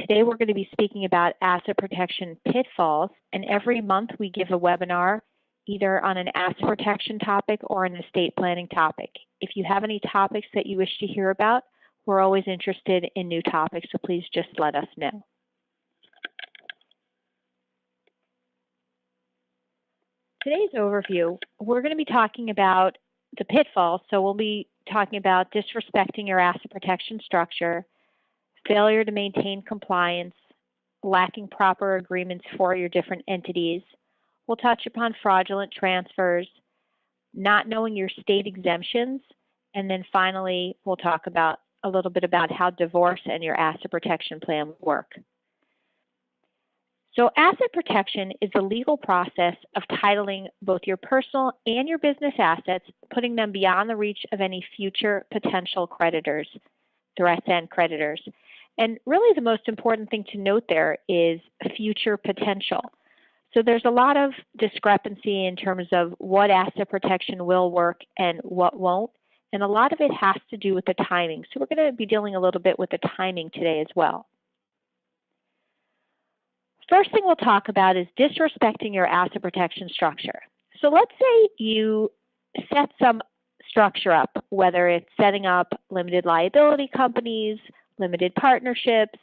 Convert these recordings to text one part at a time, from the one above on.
Today we're going to be speaking about asset protection pitfalls, and every month we give a webinar either on an asset protection topic or an estate planning topic. If you have any topics that you wish to hear about, we're always interested in new topics, so please just let us know. Today's overview, we're going to be talking about the pitfalls, so we'll be talking about disrespecting your asset protection structure, failure to maintain compliance, lacking proper agreements for your different entities. We'll touch upon fraudulent transfers, not knowing your state exemptions, and then finally we'll talk about a little bit about how divorce and your asset protection plan work. So asset protection is the legal process of titling both your personal and your business assets, putting them beyond the reach of any future potential creditors, threats and creditors. And really the most important thing to note there is future potential. So there's a lot of discrepancy in terms of what asset protection will work and what won't, and a lot of it has to do with the timing. So we're going to be dealing a little bit with the timing today as well. First thing we'll talk about is disrespecting your asset protection structure. So let's say you set some structure up, whether it's setting up limited liability companies, limited partnerships,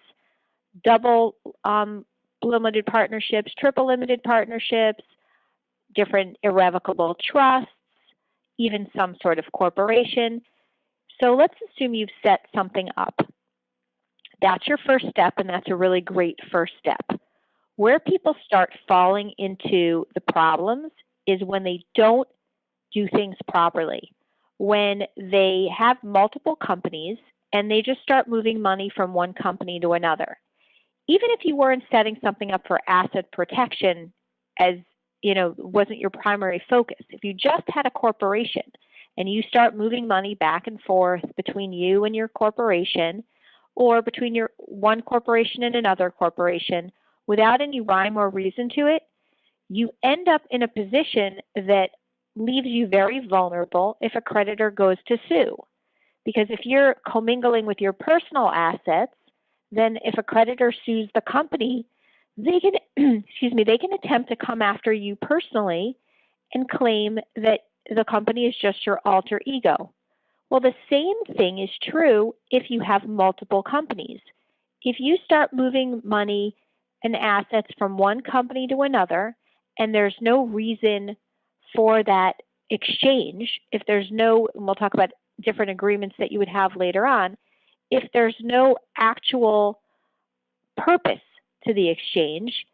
double limited partnerships, triple limited partnerships, different irrevocable trusts, even some sort of corporation. So let's assume you've set something up. That's your first step, and that's a really great first step. Where people start falling into the problems is when they don't do things properly. When they have multiple companies and they just start moving money from one company to another. Even if you weren't setting something up for asset protection as, wasn't your primary focus. If you just had a corporation and you start moving money back and forth between you and your corporation or between your one corporation and another corporation, without any rhyme or reason to it, you end up in a position that leaves you very vulnerable if a creditor goes to sue. Because if you're commingling with your personal assets, then if a creditor sues the company, they can, they can attempt to come after you personally and claim that the company is just your alter ego. Well, the same thing is true if you have multiple companies. If you start moving money and assets from one company to another, and there's no reason for that exchange, if there's no, and we'll talk about different agreements that you would have later on, if there's no actual purpose to the exchange,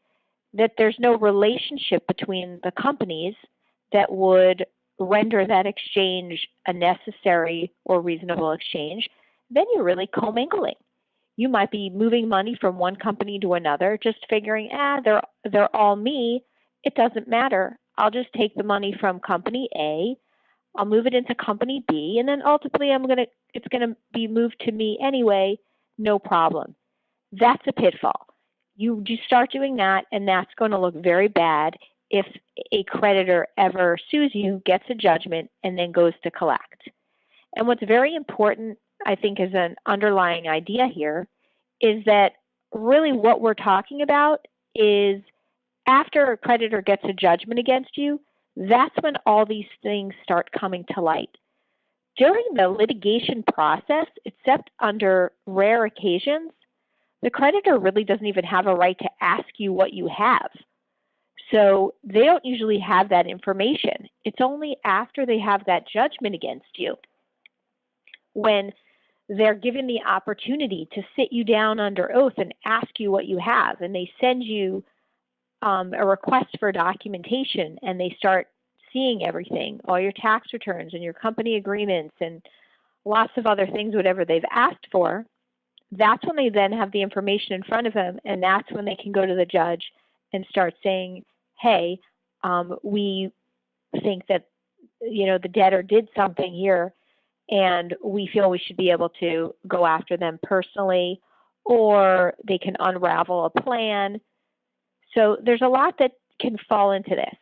that there's no relationship between the companies that would render that exchange a necessary or reasonable exchange, then you're really commingling. You might be moving money from one company to another, just figuring, they're all me. It doesn't matter. I'll just take the money from company A, I'll move it into company B, and then ultimately it's gonna be moved to me anyway, no problem. That's a pitfall. You start doing that, and that's going to look very bad if a creditor ever sues you, gets a judgment, and then goes to collect. And what's very important, I think, is an underlying idea here, is that really what we're talking about is after a creditor gets a judgment against you, that's when all these things start coming to light. During the litigation process, except under rare occasions, the creditor really doesn't even have a right to ask you what you have. So they don't usually have that information. It's only after they have that judgment against you when they're given the opportunity to sit you down under oath and ask you what you have, and they send you a request for documentation, and they start seeing everything, all your tax returns and your company agreements and lots of other things, whatever they've asked for. That's when they then have the information in front of them, and that's when they can go to the judge and start saying, hey, we think that the debtor did something here, and we feel we should be able to go after them personally, or they can unravel a plan. So there's a lot that can fall into this.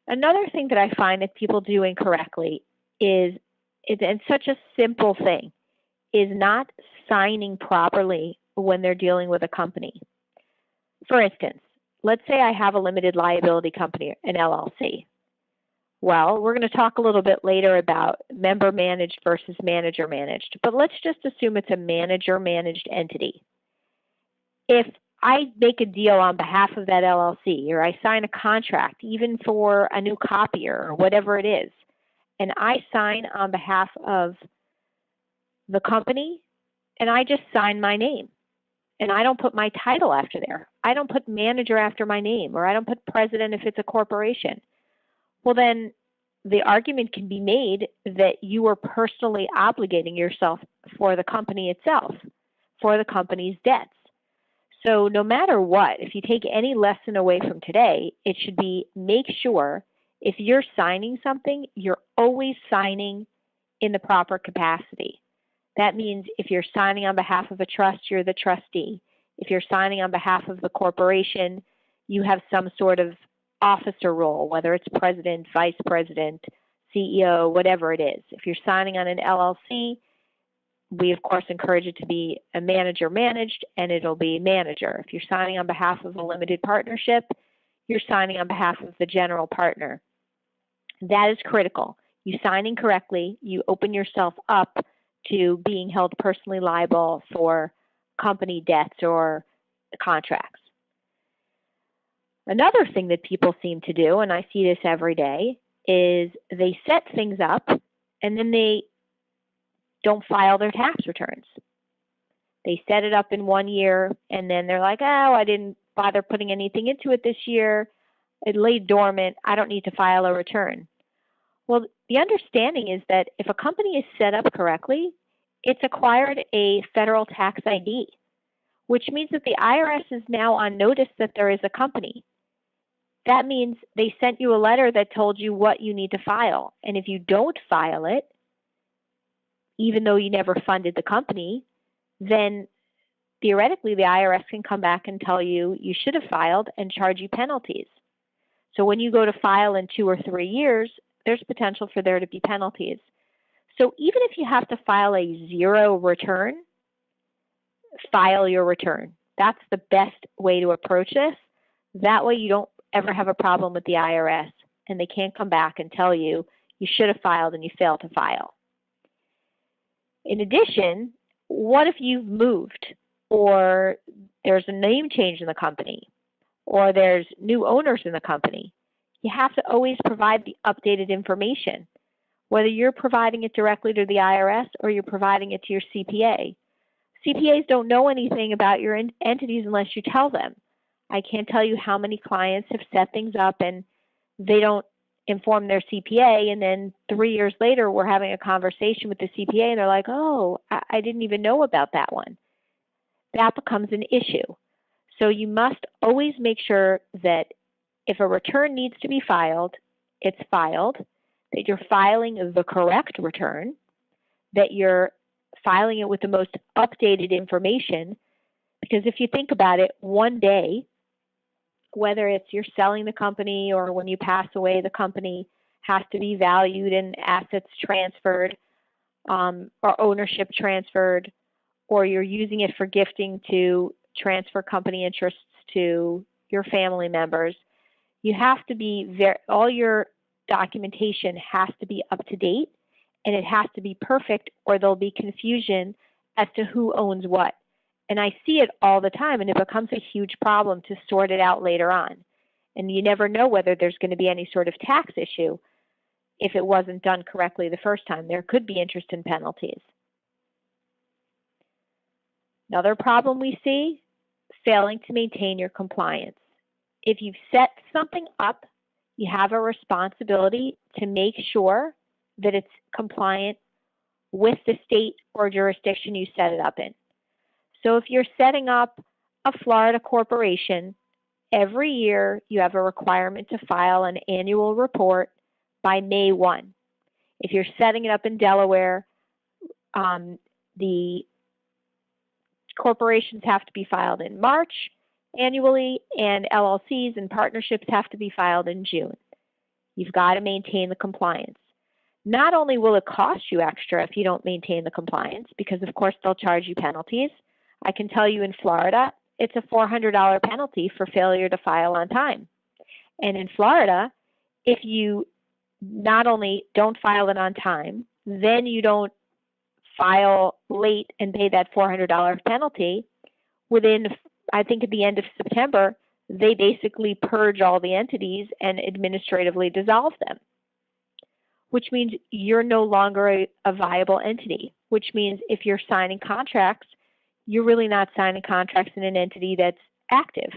Another thing that I find that people do incorrectly and such a simple thing, is not signing properly when they're dealing with a company. For instance, let's say I have a limited liability company, an LLC. Well, we're going to talk a little bit later about member managed versus manager managed, but let's just assume it's a manager managed entity. If I make a deal on behalf of that LLC, or I sign a contract, even for a new copier or whatever it is, and I sign on behalf of the company, and I just sign my name, and I don't put my title after there. I don't put manager after my name, or I don't put president if it's a corporation. Well, then the argument can be made that you are personally obligating yourself for the company itself, for the company's debts. So no matter what, if you take any lesson away from today, it should be make sure if you're signing something, you're always signing in the proper capacity. That means if you're signing on behalf of a trust, you're the trustee. If you're signing on behalf of the corporation, you have some sort of officer role, whether it's president, vice president, CEO, whatever it is. If you're signing on an LLC, we of course encourage it to be a manager managed, and it'll be manager. If you're signing on behalf of a limited partnership, you're signing on behalf of the general partner. That is critical. You signing correctly, you open yourself up to being held personally liable for company debts or contracts. Another thing that people seem to do, and I see this every day, is they set things up and then they don't file their tax returns. They set it up in 1 year and then they're like, oh, I didn't bother putting anything into it this year. It lay dormant. I don't need to file a return. Well, the understanding is that if a company is set up correctly, it's acquired a federal tax ID, which means that the IRS is now on notice that there is a company. That means they sent you a letter that told you what you need to file. And if you don't file it, even though you never funded the company, then theoretically the IRS can come back and tell you you should have filed and charge you penalties. So when you go to file in 2 or 3 years, there's potential for there to be penalties. So even if you have to file a 0 return, file your return. That's the best way to approach this. That way you don't ever have a problem with the IRS and they can't come back and tell you you should have filed and you failed to file. In addition, what if you've moved or there's a name change in the company or there's new owners in the company? You have to always provide the updated information, whether you're providing it directly to the IRS or you're providing it to your CPA. CPAs don't know anything about your entities unless you tell them. I can't tell you how many clients have set things up and they don't inform their CPA, and then 3 years later we're having a conversation with the CPA and they're like, oh, I didn't even know about that one. That becomes an issue. So you must always make sure that if a return needs to be filed, it's filed, that you're filing the correct return, that you're filing it with the most updated information, because if you think about it, one day, whether it's you're selling the company or when you pass away, the company has to be valued and assets transferred or ownership transferred, or you're using it for gifting to transfer company interests to your family members. You have to be all your documentation has to be up to date and it has to be perfect or there'll be confusion as to who owns what. And I see it all the time, and it becomes a huge problem to sort it out later on. And you never know whether there's going to be any sort of tax issue if it wasn't done correctly the first time. There could be interest and penalties. Another problem we see, failing to maintain your compliance. If you've set something up, you have a responsibility to make sure that it's compliant with the state or jurisdiction you set it up in. So if you're setting up a Florida corporation, every year you have a requirement to file an annual report by May 1. If you're setting it up in Delaware, the corporations have to be filed in March annually, and LLCs and partnerships have to be filed in June. You've got to maintain the compliance. Not only will it cost you extra if you don't maintain the compliance, because of course they'll charge you penalties, I can tell you in Florida, it's a $400 penalty for failure to file on time. And in Florida, if you not only don't file it on time, then you don't file late and pay that $400 penalty, within, I think at the end of September, they basically purge all the entities and administratively dissolve them, which means you're no longer a viable entity, which means if you're signing contracts, you're really not signing contracts in an entity that's active.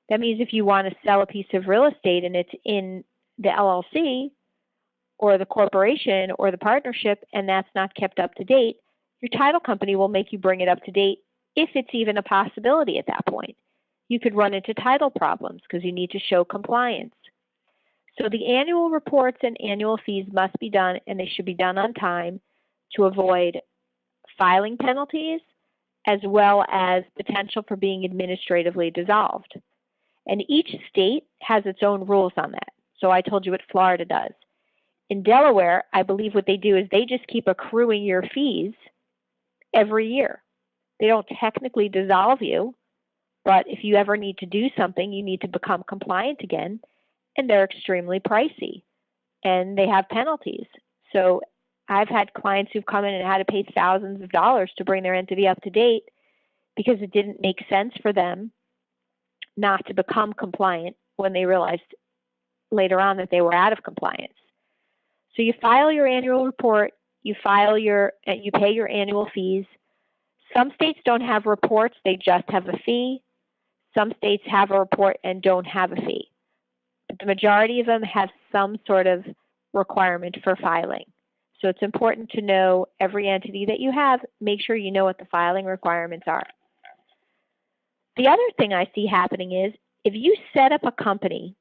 That means if you want to sell a piece of real estate and it's in the LLC or the corporation or the partnership and that's not kept up to date, your title company will make you bring it up to date if it's even a possibility at that point. You could run into title problems because you need to show compliance. So the annual reports and annual fees must be done, and they should be done on time to avoid filing penalties as well as potential for being administratively dissolved. And each state has its own rules on that. So I told you what Florida does. In Delaware, I believe what they do is they just keep accruing your fees every year. They don't technically dissolve you, but if you ever need to do something, you need to become compliant again, and they're extremely pricey, and they have penalties. So I've had clients who've come in and had to pay thousands of dollars to bring their entity up to date because it didn't make sense for them not to become compliant when they realized later on that they were out of compliance. So you file your annual report, you pay your annual fees. Some states don't have reports, they just have a fee. Some states have a report and don't have a fee. But the majority of them have some sort of requirement for filing. So it's important to know every entity that you have, make sure you know what the filing requirements are. The other thing I see happening is if you set up a company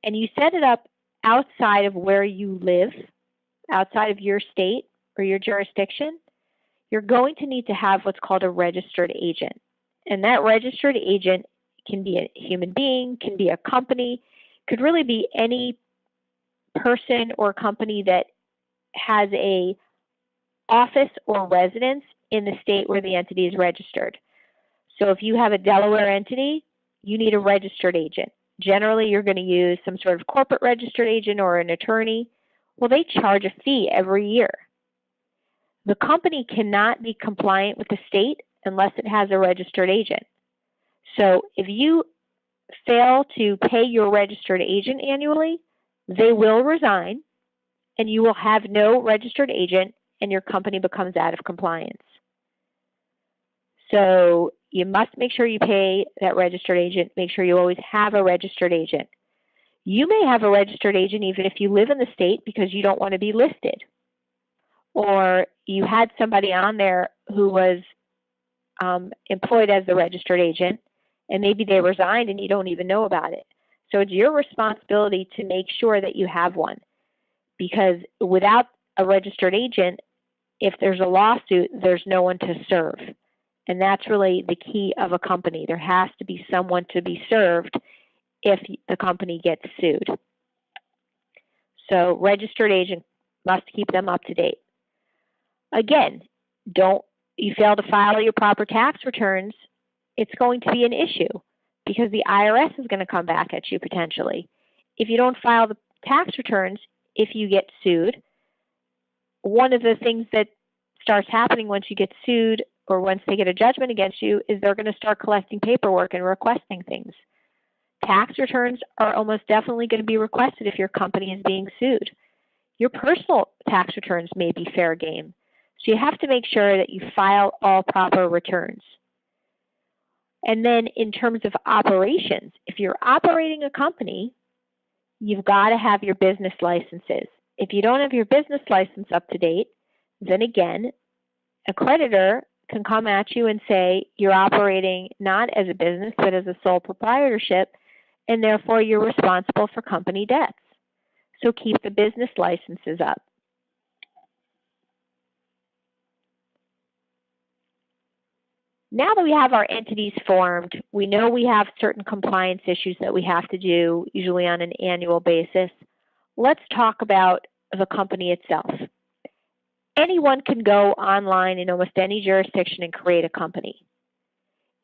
and you set it up outside of where you live, outside of your state or your jurisdiction, you're going to need to have what's called a registered agent. And that registered agent can be a human being, can be a company, could really be any person or company that has a office or residence in the state where the entity is registered. So if you have a Delaware entity, you need a registered agent. Generally, you're going to use some sort of corporate registered agent or an attorney. Well, they charge a fee every year. The company cannot be compliant with the state unless it has a registered agent. So if you fail to pay your registered agent annually, they will resign and you will have no registered agent and your company becomes out of compliance. So you must make sure you pay that registered agent. Make sure you always have a registered agent. You may have a registered agent even if you live in the state because you don't want to be listed. Or you had somebody on there who was employed as the registered agent, and maybe they resigned and you don't even know about it. So it's your responsibility to make sure that you have one, because without a registered agent, if there's a lawsuit, there's no one to serve. And that's really the key of a company. There has to be someone to be served if the company gets sued. So registered agent must keep them up to date. Again, you fail to file your proper tax returns, it's going to be an issue because the IRS is going to come back at you potentially. If you don't file the tax returns, if you get sued, one of the things that starts happening once you get sued or once they get a judgment against you is they're going to start collecting paperwork and requesting things. Tax returns are almost definitely going to be requested if your company is being sued. Your personal tax returns may be fair game. So you have to make sure that you file all proper returns. And then in terms of operations, if you're operating a company, you've got to have your business licenses. If you don't have your business license up to date, then again, a creditor can come at you and say you're operating not as a business but as a sole proprietorship, and therefore you're responsible for company debts. So keep the business licenses up. Now that we have our entities formed, we know we have certain compliance issues that we have to do, usually on an annual basis. Let's talk about the company itself. Anyone can go online in almost any jurisdiction and create a company.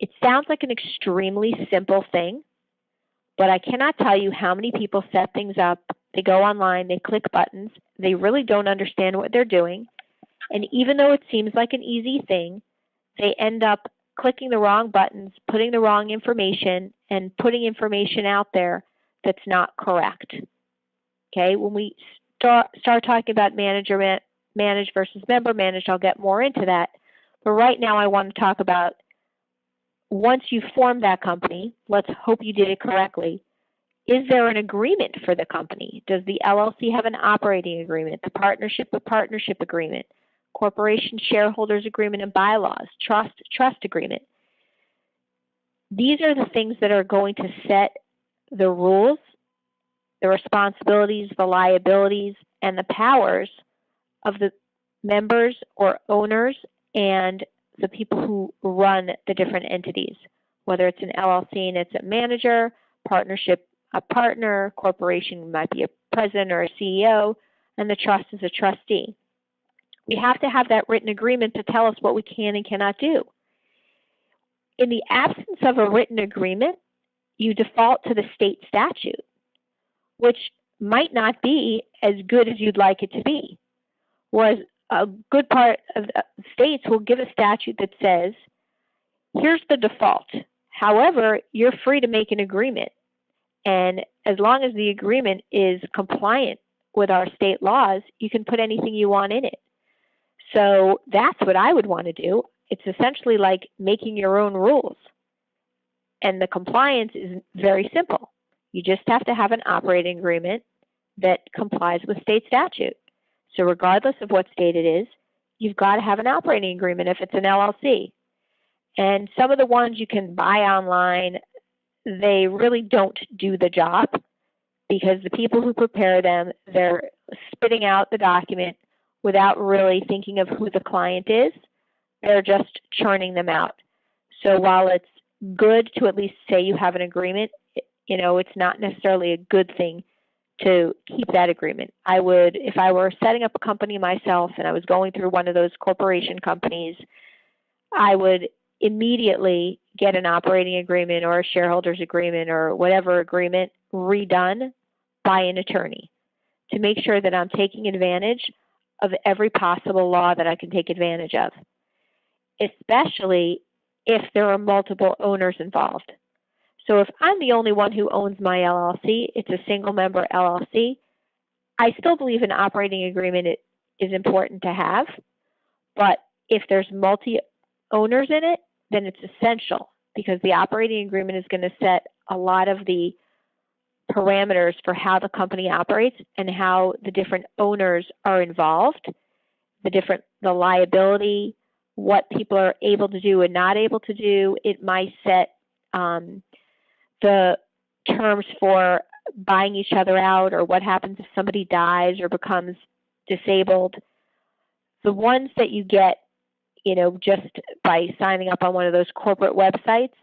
It sounds like an extremely simple thing, but I cannot tell you how many people set things up. They go online, they click buttons, they really don't understand what they're doing, and even though it seems like an easy thing, they end up clicking the wrong buttons, putting the wrong information, and putting information out there that's not correct. Okay, when we start talking about managed versus member managed, I'll get more into that. But right now I want to talk about, once you form that company, let's hope you did it correctly, is there an agreement for the company? Does the LLC have an operating agreement, the partnership a partnership agreement, corporation shareholders agreement and bylaws, trust agreement? These are the things that are going to set the rules, the responsibilities, the liabilities, and the powers of the members or owners and the people who run the different entities, whether it's an LLC and it's a manager, partnership a partner, corporation might be a president or a CEO, and the trust is a trustee. We have to have that written agreement to tell us what we can and cannot do. In the absence of a written agreement, you default to the state statute, which might not be as good as you'd like it to be. Whereas a good part of the states will give a statute that says, here's the default. However, you're free to make an agreement. And as long as the agreement is compliant with our state laws, you can put anything you want in it. So that's what I would want to do. It's essentially like making your own rules. And the compliance is very simple. You just have to have an operating agreement that complies with state statute. So regardless of what state it is, you've got to have an operating agreement if it's an LLC. And some of the ones you can buy online, they really don't do the job, because the people who prepare them, they're spitting out the document without really thinking of who the client is. They're just churning them out. So while it's good to at least say you have an agreement, it's not necessarily a good thing to keep that agreement. I would, if I were setting up a company myself and I was going through one of those corporation companies, I would immediately get an operating agreement or a shareholders agreement or whatever agreement redone by an attorney to make sure that I'm taking advantage of every possible law that I can take advantage of, especially if there are multiple owners involved. So if I'm the only one who owns my LLC, it's a single member LLC, I still believe an operating agreement is important to have, but if there's multi-owners in it, then it's essential, because the operating agreement is going to set a lot of the parameters for how the company operates and how the different owners are involved, the liability, what people are able to do and not able to do. It might set the terms for buying each other out, or what happens if somebody dies or becomes disabled. The ones that you get just by signing up on one of those corporate websites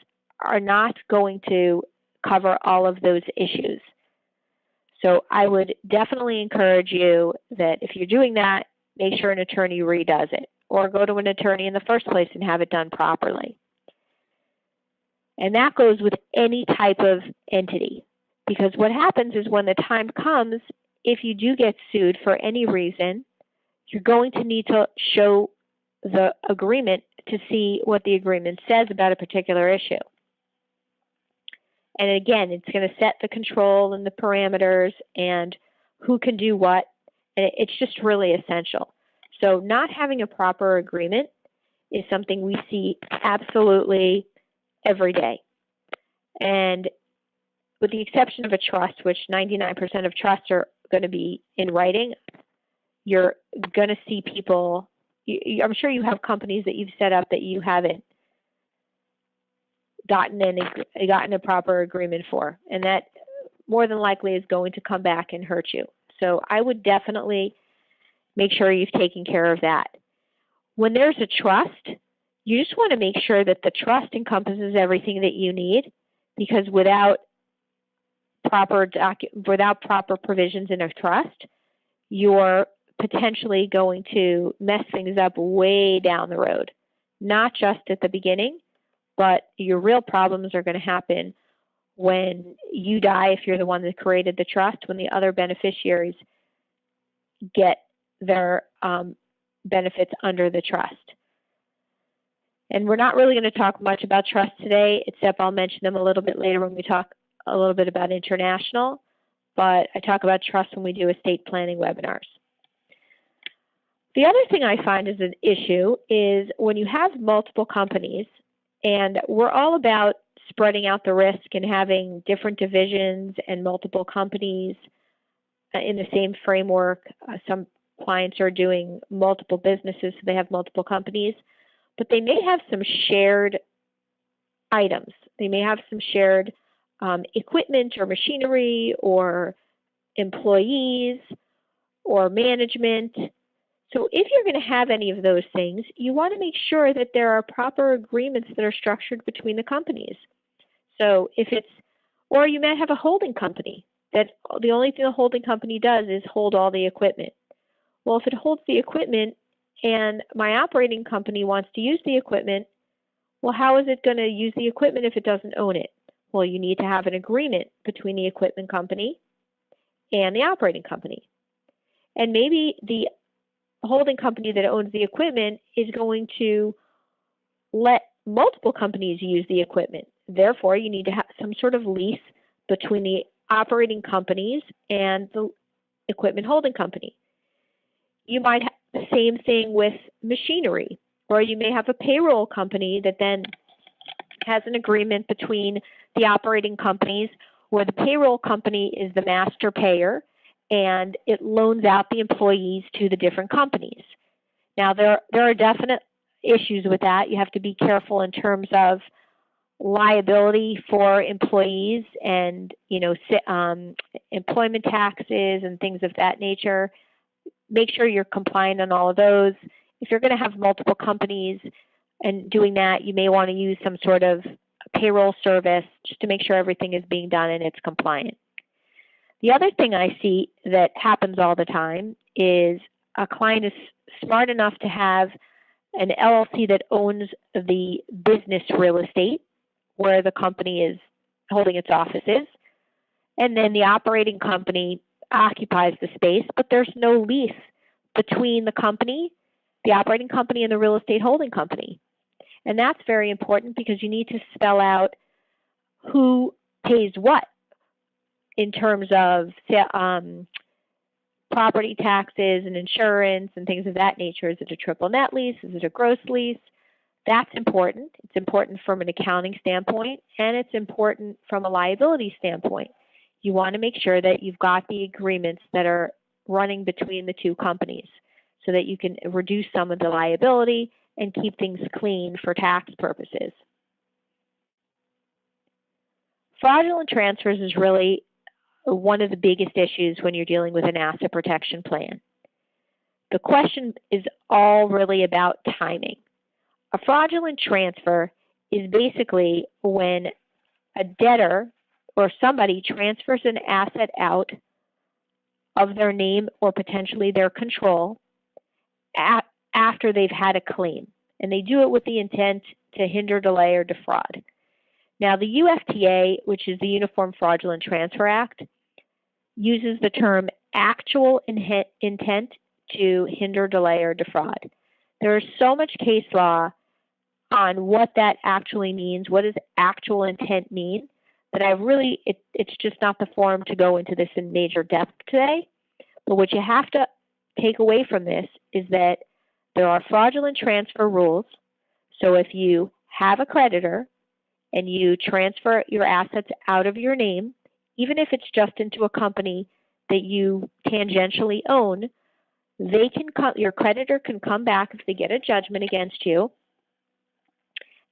are not going to cover all of those issues. So I would definitely encourage you that if you're doing that, make sure an attorney redoes it, or go to an attorney in the first place and have it done properly. And that goes with any type of entity, because what happens is when the time comes, if you do get sued for any reason, you're going to need to show the agreement to see what the agreement says about a particular issue. And again, it's going to set the control and the parameters and who can do what, and it's just really essential. So not having a proper agreement is something we see absolutely every day. And with the exception of a trust, which 99% of trusts are going to be in writing, you're going to see people, I'm sure you have companies that you've set up that you haven't gotten a proper agreement for, and that more than likely is going to come back and hurt you. So I would definitely make sure you've taken care of that. When there's a trust, you just want to make sure that the trust encompasses everything that you need, because without proper provisions in a trust, you're potentially going to mess things up way down the road, not just at the beginning, but your real problems are going to happen when you die, if you're the one that created the trust, when the other beneficiaries get their benefits under the trust. And we're not really going to talk much about trust today, except I'll mention them a little bit later when we talk a little bit about international, but I talk about trust when we do estate planning webinars. The other thing I find is an issue is when you have multiple companies, and we're all about spreading out the risk and having different divisions and multiple companies in the same framework. Some clients are doing multiple businesses, so they have multiple companies, but they may have some shared items. They may have some shared equipment or machinery or employees or management. So if you're going to have any of those things, you want to make sure that there are proper agreements that are structured between the companies. So if it's, or you might have a holding company that the only thing the holding company does is hold all the equipment. Well, if it holds the equipment and my operating company wants to use the equipment, well, how is it going to use the equipment if it doesn't own it? Well, you need to have an agreement between the equipment company and the operating company. And maybe the holding company that owns the equipment is going to let multiple companies use the equipment. Therefore, you need to have some sort of lease between the operating companies and the equipment holding company. You might have the same thing with machinery, or you may have a payroll company that then has an agreement between the operating companies where the payroll company is the master payer and it loans out the employees to the different companies. Now, there are definite issues with that. You have to be careful in terms of liability for employees and, employment taxes and things of that nature. Make sure you're compliant on all of those. If you're going to have multiple companies and doing that, you may want to use some sort of payroll service just to make sure everything is being done and it's compliant. The other thing I see that happens all the time is a client is smart enough to have an LLC that owns the business real estate where the company is holding its offices, and then the operating company occupies the space, but there's no lease between the company, the operating company, and the real estate holding company. And that's very important because you need to spell out who pays what in terms of property taxes and insurance and things of that nature. Is it a triple net lease? Is it a gross lease? That's important. It's important from an accounting standpoint, and it's important from a liability standpoint. You want to make sure that you've got the agreements that are running between the two companies so that you can reduce some of the liability and keep things clean for tax purposes. Fraudulent transfers is really one of the biggest issues when you're dealing with an asset protection plan. The question is all really about timing. A fraudulent transfer is basically when a debtor or somebody transfers an asset out of their name or potentially their control after they've had a claim. And they do it with the intent to hinder, delay, or defraud. Now, the UFTA, which is the Uniform Fraudulent Transfer Act, uses the term actual intent to hinder, delay, or defraud. There is so much case law on what that actually means, what does actual intent mean, that it's just not the forum to go into this in major depth today. But what you have to take away from this is that there are fraudulent transfer rules. So if you have a creditor and you transfer your assets out of your name, even if it's just into a company that you tangentially own, your creditor can come back if they get a judgment against you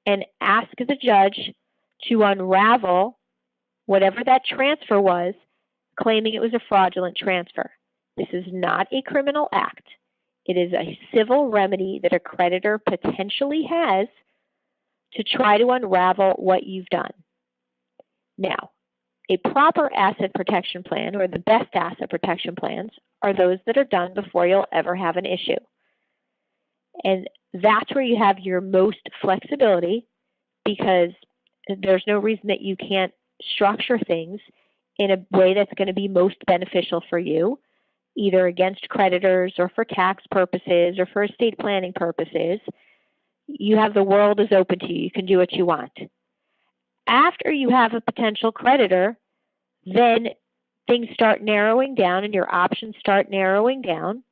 and ask the judge to unravel whatever that transfer was, claiming it was a fraudulent transfer. This is not a criminal act. It is a civil remedy that a creditor potentially has to try to unravel what you've done. Now, a proper asset protection plan, or the best asset protection plans, are those that are done before you'll ever have an issue. And that's where you have your most flexibility because there's no reason that you can't structure things in a way that's going to be most beneficial for you, either against creditors or for tax purposes or for estate planning purposes. You have the world is open to you. You can do what you want. After you have a potential creditor, then things start narrowing down and your options start narrowing down.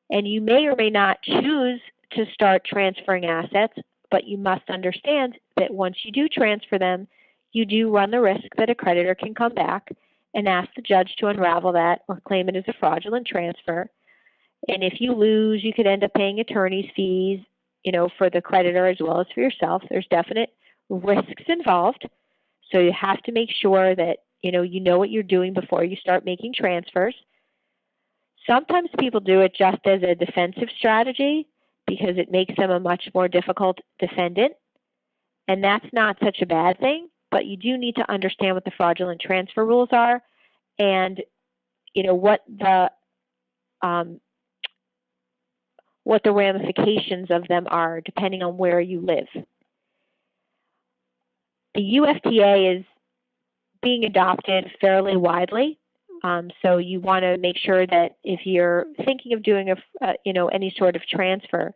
And you may or may not choose to start transferring assets, but you must understand that once you do transfer them, you do run the risk that a creditor can come back and ask the judge to unravel that or claim it as a fraudulent transfer. And if you lose, you could end up paying attorney's fees, for the creditor as well as for yourself. There's definite risks involved. So you have to make sure that, you know what you're doing before you start making transfers. Sometimes people do it just as a defensive strategy because it makes them a much more difficult defendant. And that's not such a bad thing, but you do need to understand what the fraudulent transfer rules are and, what the ramifications of them are depending on where you live. The UFTA is being adopted fairly widely. So you want to make sure that if you're thinking of doing any sort of transfer,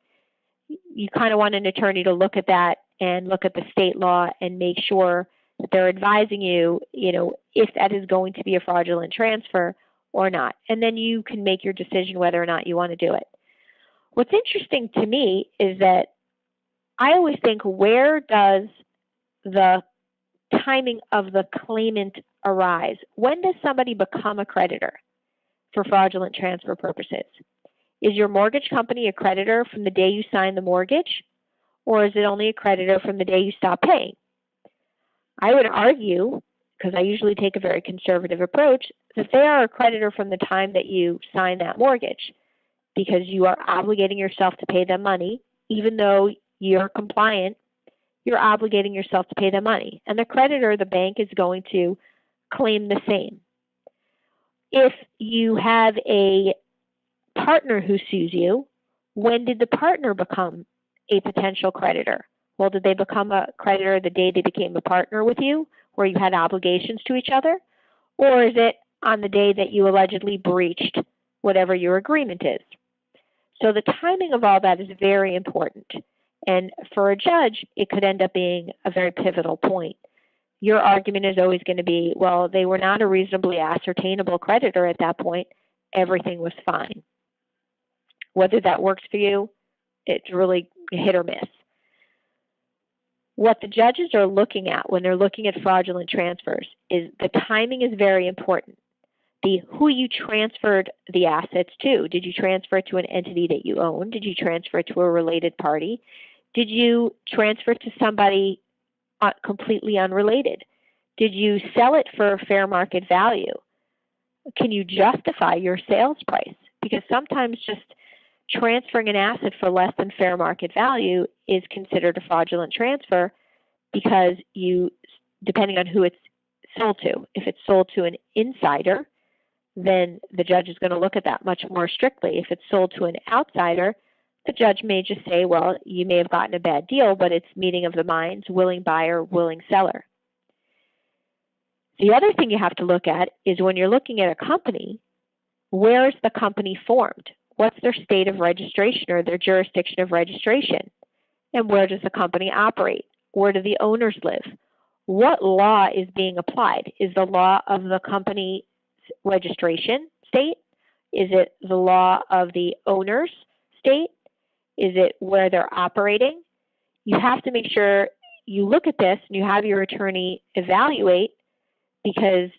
you kind of want an attorney to look at that and look at the state law and make sure that they're advising you, if that is going to be a fraudulent transfer or not. And then you can make your decision whether or not you want to do it. What's interesting to me is that I always think, where does the timing of the claimant arise? When does somebody become a creditor for fraudulent transfer purposes? Is your mortgage company a creditor from the day you sign the mortgage, or is it only a creditor from the day you stop paying? I would argue, because I usually take a very conservative approach, that they are a creditor from the time that you sign that mortgage, because you are obligating yourself to pay them money. Even though you're compliant, you're obligating yourself to pay them money. And the creditor, the bank, is going to claim the same. If you have a partner who sues you, when did the partner become a potential creditor? Well, did they become a creditor the day they became a partner with you, where you had obligations to each other? Or is it on the day that you allegedly breached whatever your agreement is? So the timing of all that is very important. And for a judge, it could end up being a very pivotal point. Your argument is always going to be, well, they were not a reasonably ascertainable creditor at that point. Everything was fine. Whether that works for you, it's really hit or miss. What the judges are looking at when they're looking at fraudulent transfers is the timing is very important. Who you transferred the assets to. Did you transfer it to an entity that you own? Did you transfer it to a related party? Did you transfer it to somebody completely unrelated? Did you sell it for fair market value? Can you justify your sales price? Because sometimes just transferring an asset for less than fair market value is considered a fraudulent transfer because depending on who it's sold to, if it's sold to an insider, then the judge is going to look at that much more strictly. If it's sold to an outsider, the judge may just say, well, you may have gotten a bad deal, but it's meeting of the minds, willing buyer, willing seller. The other thing you have to look at is when you're looking at a company, where is the company formed? What's their state of registration or their jurisdiction of registration? And where does the company operate? Where do the owners live? What law is being applied? Is the law of the company registration state? Is it the law of the owner's state? Is it where they're operating? You have to make sure you look at this and you have your attorney evaluate, because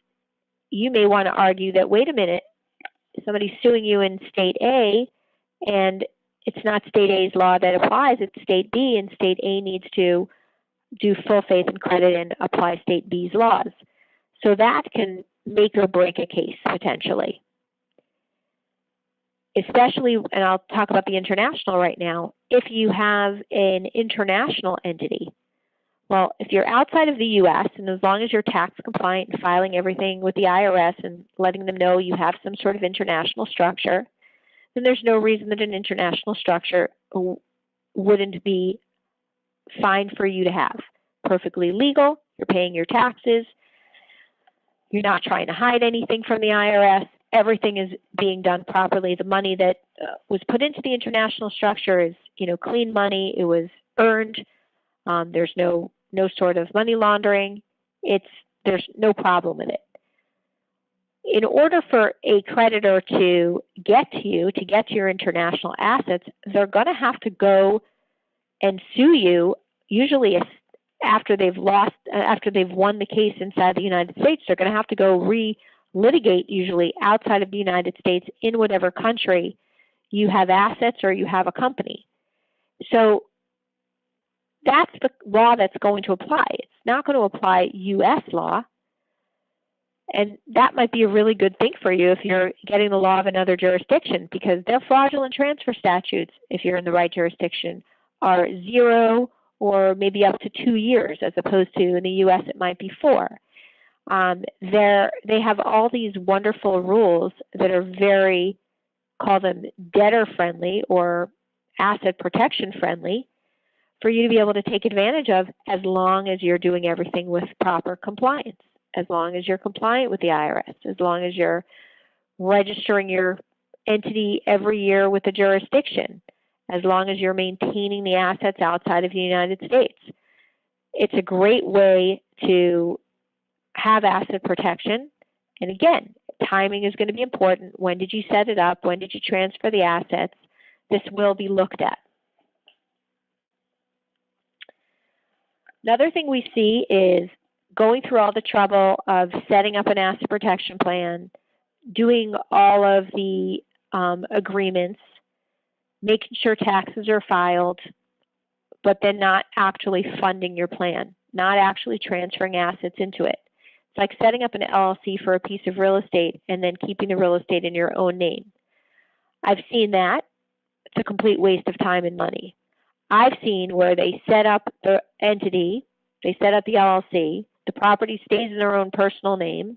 you may want to argue that, wait a minute, somebody's suing you in state A and it's not state A's law that applies, it's state B, and state A needs to do full faith and credit and apply state B's laws. So that can make or break a case potentially. Especially, and I'll talk about the international right now, if you have an international entity. Well, if you're outside of the U.S., and as long as you're tax compliant and filing everything with the IRS and letting them know you have some sort of international structure, then there's no reason that an international structure wouldn't be fine for you to have. perfectly legal, you're paying your taxes, you're not trying to hide anything from the IRS, everything is being done properly. The money that was put into the international structure is, clean money. It was earned. There's no sort of money laundering. There's no problem with it. In order for a creditor to get to you, to get to your international assets, they're going to have to go and sue you, usually after they've won the case inside the United States. They're going to have to go re-litigate, usually outside of the United States, in whatever country you have assets or you have a company. So that's the law that's going to apply. It's not going to apply U.S. law. And that might be a really good thing for you if you're getting the law of another jurisdiction, because their fraudulent transfer statutes, if you're in the right jurisdiction, are 0 or maybe up to 2 years, as opposed to in the U.S. it might be 4. They have all these wonderful rules that are very, call them debtor-friendly or asset protection-friendly, for you to be able to take advantage of, as long as you're doing everything with proper compliance, as long as you're compliant with the IRS, as long as you're registering your entity every year with the jurisdiction, as long as you're maintaining the assets outside of the United States. It's a great way to have asset protection. And again, timing is going to be important. When did you set it up? When did you transfer the assets? This will be looked at. Another thing we see is going through all the trouble of setting up an asset protection plan, doing all of the agreements, making sure taxes are filed, but then not actually funding your plan, not actually transferring assets into it. It's like setting up an LLC for a piece of real estate and then keeping the real estate in your own name. I've seen that. It's a complete waste of time and money. I've seen where they set up the entity, they set up the LLC, the property stays in their own personal name,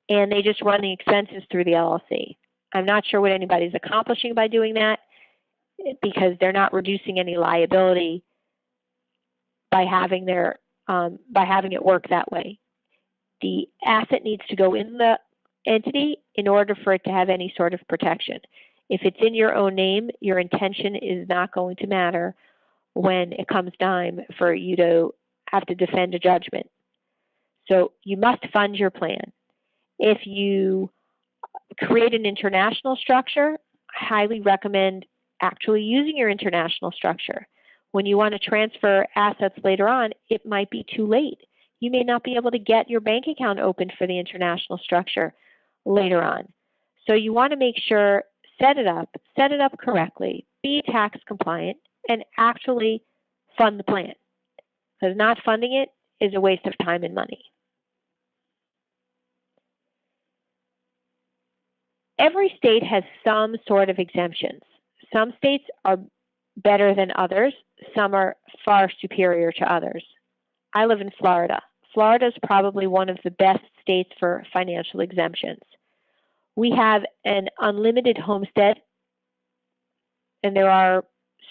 and they just run the expenses through the LLC. I'm not sure what anybody's accomplishing by doing that, because they're not reducing any liability by having it work that way. The asset needs to go in the entity in order for it to have any sort of protection. If it's in your own name, your intention is not going to matter when it comes time for you to have to defend a judgment. So you must fund your plan. If you create an international structure, I highly recommend actually using your international structure. When you want to transfer assets later on, it might be too late. You may not be able to get your bank account opened for the international structure later on. So you want to make sure, set it up correctly, be tax compliant, and actually fund the plan. Because not funding it is a waste of time and money. Every state has some sort of exemptions. Some states are better than others. Some are far superior to others. I live in Florida. Florida is probably one of the best states for financial exemptions. We have an unlimited homestead, and there are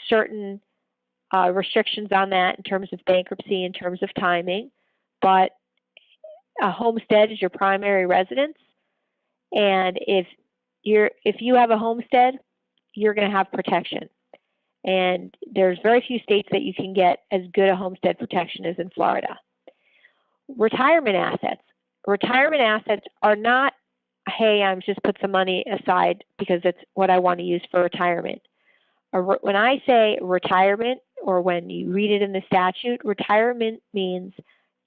certain restrictions on that in terms of bankruptcy, in terms of timing, but a homestead is your primary residence, and if you have a homestead, you're going to have protection. And there's very few states that you can get as good a homestead protection as in Florida. Retirement assets. Retirement assets are not, hey, I'm just put some money aside because it's what I want to use for retirement. When I say retirement, or when you read it in the statute, retirement means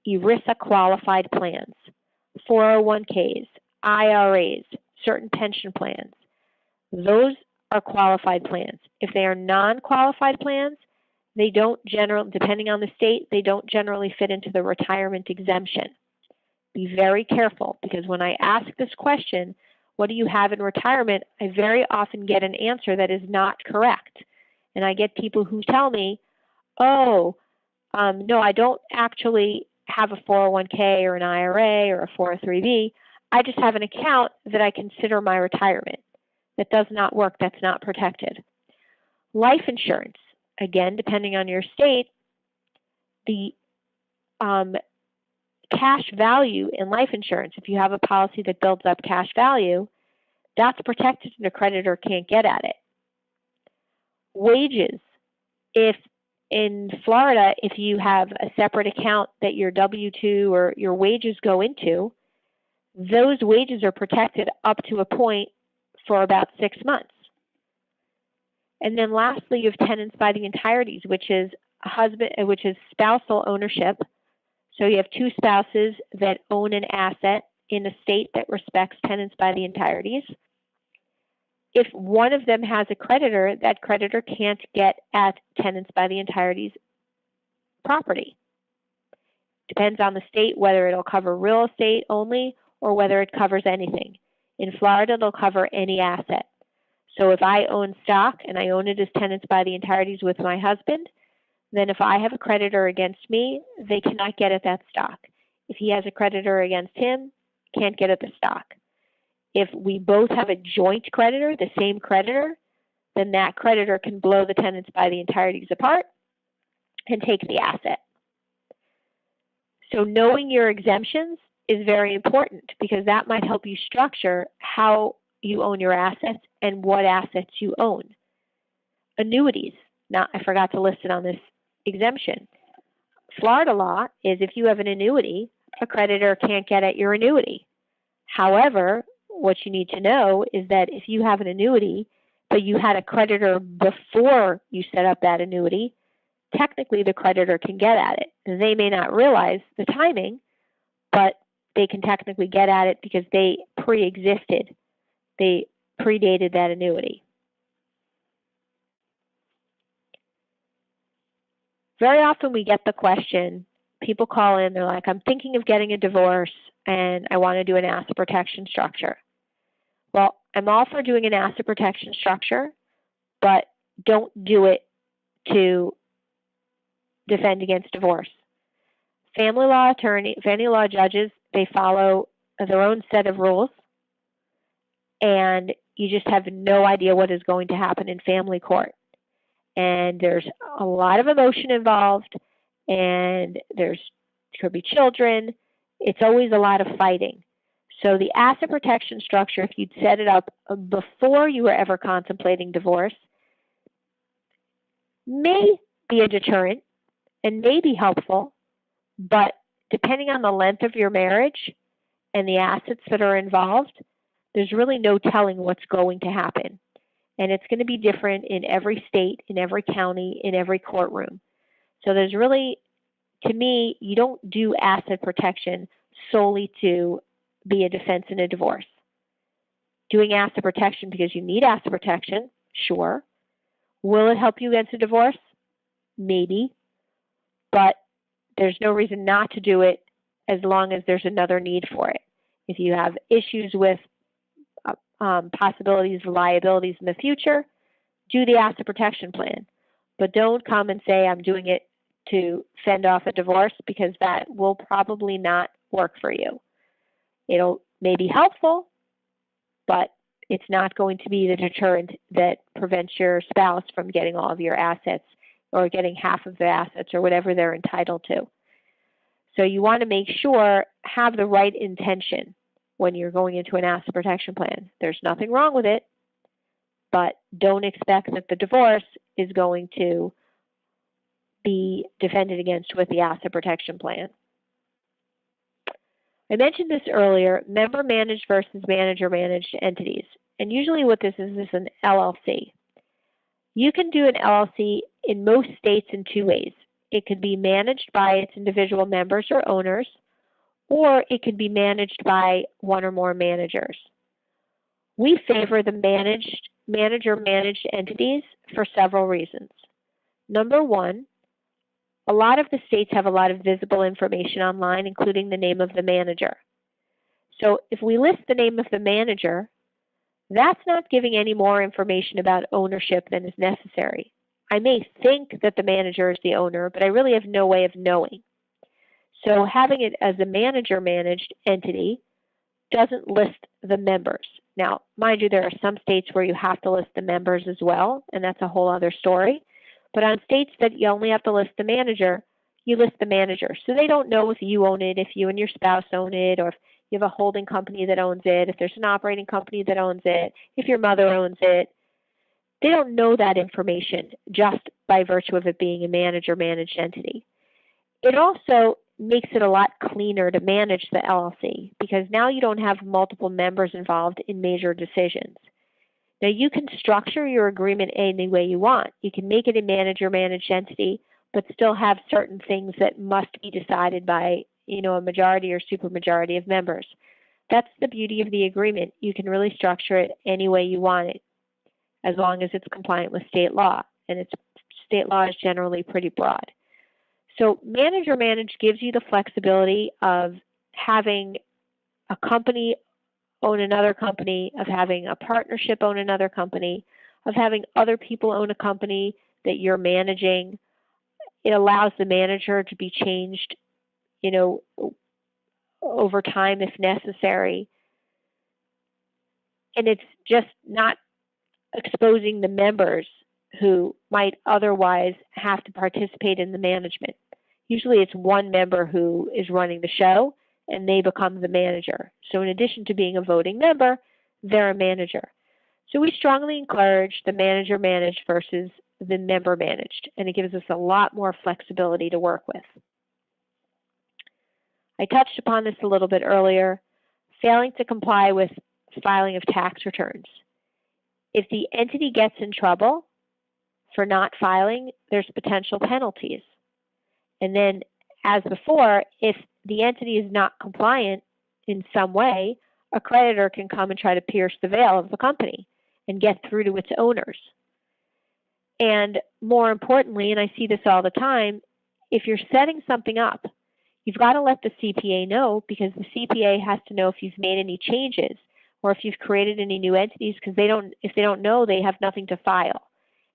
ERISA qualified plans, 401ks, IRAs, certain pension plans. Those are qualified plans. If they are non-qualified plans, they don't generally, depending on the state, they don't generally fit into the retirement exemption. Be very careful, because when I ask this question, what do you have in retirement, I very often get an answer that is not correct. And I get people who tell me, no, I don't actually have a 401k or an IRA or a 403b. I just have an account that I consider my retirement. That does not work. That's not protected. Life insurance, again, depending on your state, the cash value in life insurance. If you have a policy that builds up cash value, that's protected and a creditor can't get at it. Wages. If in Florida, if you have a separate account that your W-2 or your wages go into, those wages are protected up to a point for about 6 months. And then lastly, you have tenants by the entireties, which is spousal ownership. So you have two spouses that own an asset in a state that respects tenants by the entireties. If one of them has a creditor, that creditor can't get at tenants by the entireties property. Depends on the state whether it'll cover real estate only or whether it covers anything. In Florida, it'll cover any asset. So if I own stock and I own it as tenants by the entireties with my husband, then if I have a creditor against me, they cannot get at that stock. If he has a creditor against him, can't get at the stock. If we both have a joint creditor, the same creditor, then that creditor can blow the tenants by the entireties apart and take the asset. So knowing your exemptions is very important because that might help you structure how you own your assets and what assets you own. Annuities. Now, I forgot to list it on this exemption. Florida law is if you have an annuity, a creditor can't get at your annuity. However, what you need to know is that if you have an annuity, but you had a creditor before you set up that annuity, technically the creditor can get at it. They may not realize the timing, but they can technically get at it because they pre-existed. They predated that annuity. Very often we get the question, people call in, they're like, I'm thinking of getting a divorce and I want to do an asset protection structure. Well, I'm all for doing an asset protection structure, but don't do it to defend against divorce. Family law judges, they follow their own set of rules, and you just have no idea what is going to happen in family court. And there's a lot of emotion involved, and could be children. It's always a lot of fighting. So the asset protection structure, if you'd set it up before you were ever contemplating divorce, may be a deterrent and may be helpful, but depending on the length of your marriage and the assets that are involved, there's really no telling what's going to happen. And it's going to be different in every state, in every county, in every courtroom. So there's really, to me, you don't do asset protection solely to be a defense in a divorce. Doing asset protection because you need asset protection, sure. Will it help you against a divorce? Maybe. But there's no reason not to do it as long as there's another need for it. If you have issues with possibilities of liabilities in the future, do the asset protection plan. But don't come and say, I'm doing it to fend off a divorce, because that will probably not work for you. It'll may be helpful, but it's not going to be the deterrent that prevents your spouse from getting all of your assets or getting half of the assets or whatever they're entitled to. So you want to make sure, have the right intention when you're going into an asset protection plan. There's nothing wrong with it, but don't expect that the divorce is going to be defended against with the asset protection plan. I mentioned this earlier, member managed versus manager managed entities. And usually what this is an LLC. You can do an LLC in most states in two ways. It could be managed by its individual members or owners, or it could be managed by one or more managers. We favor the manager-managed entities for several reasons. Number one, a lot of the states have a lot of visible information online, including the name of the manager. So if we list the name of the manager, that's not giving any more information about ownership than is necessary. I may think that the manager is the owner, but I really have no way of knowing. So having it as a manager-managed entity doesn't list the members. Now, mind you, there are some states where you have to list the members as well, and that's a whole other story. But on states that you only have to list the manager, you list the manager. So they don't know if you own it, if you and your spouse own it, or if you have a holding company that owns it, if there's an operating company that owns it, if your mother owns it. They don't know that information just by virtue of it being a manager-managed entity. It also makes it a lot cleaner to manage the LLC because now you don't have multiple members involved in major decisions. Now, you can structure your agreement any way you want. You can make it a manager-managed entity, but still have certain things that must be decided by, a majority or supermajority of members. That's the beauty of the agreement. You can really structure it any way you want it, as long as it's compliant with state law, and state law is generally pretty broad. So manager-managed gives you the flexibility of having a company own another company, of having a partnership own another company, of having other people own a company that you're managing. It allows the manager to be changed, over time if necessary. And it's just not exposing the members who might otherwise have to participate in the management. Usually it's one member who is running the show and they become the manager. So in addition to being a voting member, they're a manager. So we strongly encourage the manager-managed versus the member-managed, and it gives us a lot more flexibility to work with. I touched upon this a little bit earlier, failing to comply with filing of tax returns. If the entity gets in trouble for not filing, there's potential penalties. And then, as before, if the entity is not compliant in some way, a creditor can come and try to pierce the veil of the company and get through to its owners. And more importantly, and I see this all the time, if you're setting something up, you've got to let the CPA know, because the CPA has to know if you've made any changes or if you've created any new entities, because if they don't know, they have nothing to file.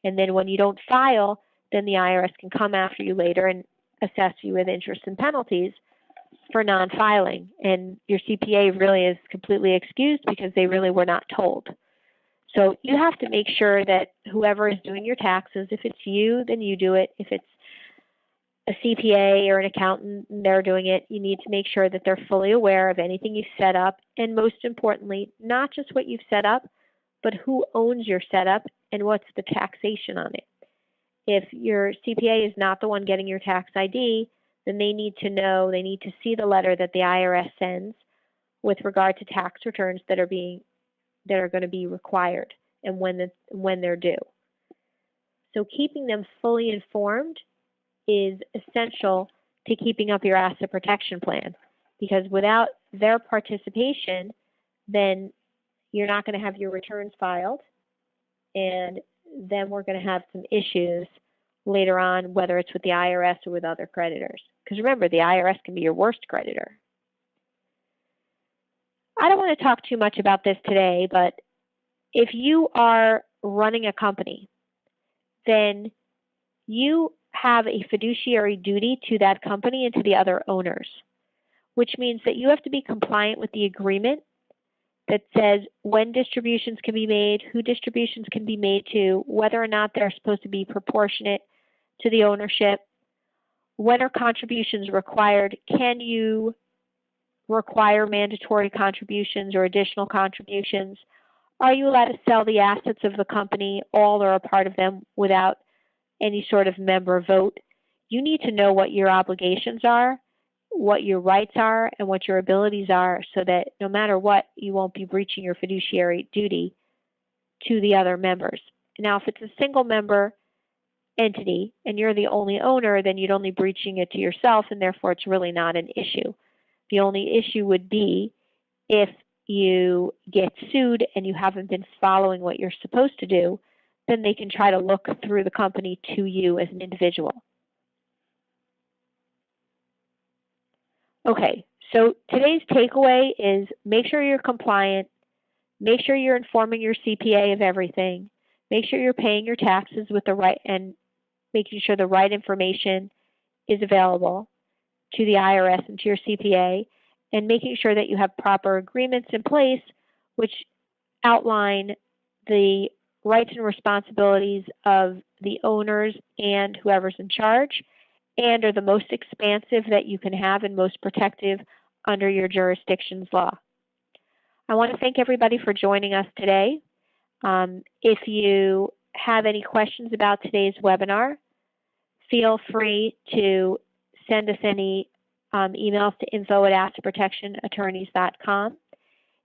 And then when you don't file, then the IRS can come after you later and assess you with interest and penalties for non-filing. And your CPA really is completely excused because they really were not told. So you have to make sure that whoever is doing your taxes, if it's you, then you do it. If it's a CPA or an accountant and they're doing it, you need to make sure that they're fully aware of anything you've set up, and most importantly, not just what you've set up, but who owns your setup and what's the taxation on it. If your CPA is not the one getting your tax ID, then they need to know, they need to see the letter that the IRS sends with regard to tax returns that are going to be required and when they're due. So keeping them fully informed is essential to keeping up your asset protection plan, because without their participation, then you're not going to have your returns filed, and then we're going to have some issues later on, whether it's with the IRS or with other creditors. Because remember, the IRS can be your worst creditor. I don't want to talk too much about this today, but if you are running a company, then you have a fiduciary duty to that company and to the other owners, which means that you have to be compliant with the agreement that says when distributions can be made, who distributions can be made to, whether or not they're supposed to be proportionate to the ownership, when are contributions required, can you require mandatory contributions or additional contributions, are you allowed to sell the assets of the company, all or a part of them, without any sort of member vote. You need to know what your obligations are, what your rights are, and what your abilities are, so that no matter what, you won't be breaching your fiduciary duty to the other members. Now, if it's a single member entity and you're the only owner, then you'd only breaching it to yourself, and therefore it's really not an issue. The only issue would be if you get sued and you haven't been following what you're supposed to do, then they can try to look through the company to you as an individual. Okay, so today's takeaway is make sure you're compliant, make sure you're informing your CPA of everything, make sure you're paying your taxes with the right, and making sure the right information is available to the IRS and to your CPA, and making sure that you have proper agreements in place which outline the rights and responsibilities of the owners and whoever's in charge, and are the most expansive that you can have and most protective under your jurisdiction's law. I want to thank everybody for joining us today. If you have any questions about today's webinar, feel free to send us any emails to info@assetprotectionattorneys.com.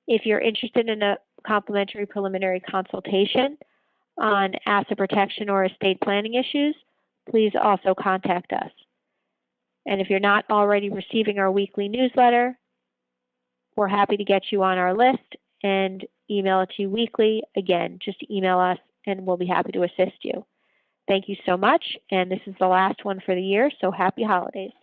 If you're interested in a complimentary preliminary consultation on asset protection or estate planning issues, please also contact us. And if you're not already receiving our weekly newsletter, we're happy to get you on our list and email it to you weekly. Again, just email us and we'll be happy to assist you. Thank you so much, and this is the last one for the year, so happy holidays.